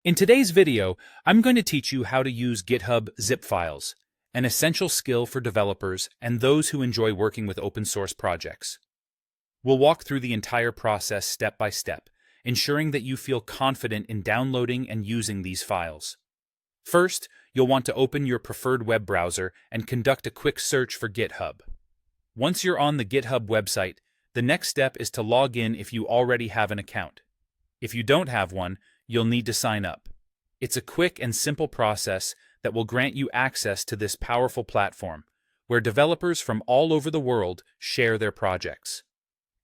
In today's video, I'm going to teach you how to use GitHub zip files, an essential skill for developers and those who enjoy working with open source projects. We'll walk through the entire process step by step, ensuring that you feel confident in downloading and using these files. First, you'll want to open your preferred web browser and conduct a quick search for GitHub. Once you're on the GitHub website, the next step is to log in if you already have an account. If you don't have one, you'll need to sign up. It's a quick and simple process that will grant you access to this powerful platform, where developers from all over the world share their projects.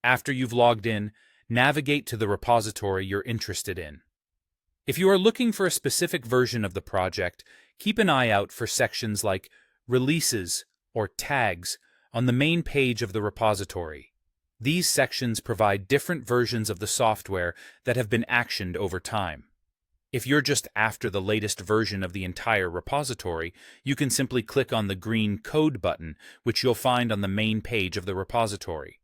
After you've logged in, navigate to the repository you're interested in. If you are looking for a specific version of the project, keep an eye out for sections like Releases or Tags on the main page of the repository. These sections provide different versions of the software that have been actioned over time. If you're just after the latest version of the entire repository, you can simply click on the green Code button, which you'll find on the main page of the repository.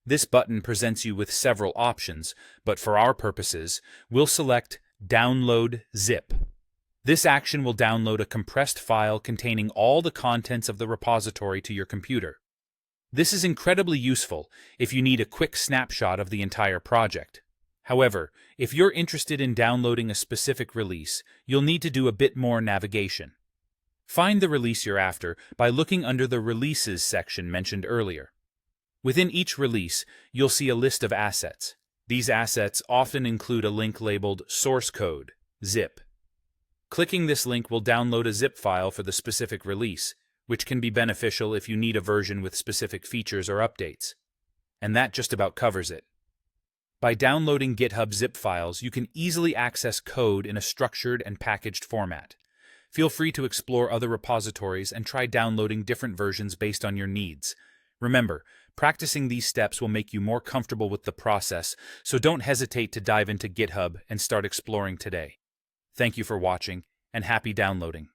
This button presents you with several options, but for our purposes, we'll select Download Zip. This action will download a compressed file containing all the contents of the repository to your computer. This is incredibly useful if you need a quick snapshot of the entire project. However, if you're interested in downloading a specific release, you'll need to do a bit more navigation. Find the release you're after by looking under the Releases section mentioned earlier. Within each release, you'll see a list of assets. These assets often include a link labeled Source Code, zip. Clicking this link will download a zip file for the specific release, which can be beneficial if you need a version with specific features or updates. And that just about covers it. By downloading GitHub zip files, you can easily access code in a structured and packaged format. Feel free to explore other repositories and try downloading different versions based on your needs. Remember, practicing these steps will make you more comfortable with the process, so don't hesitate to dive into GitHub and start exploring today. Thank you for watching, and happy downloading.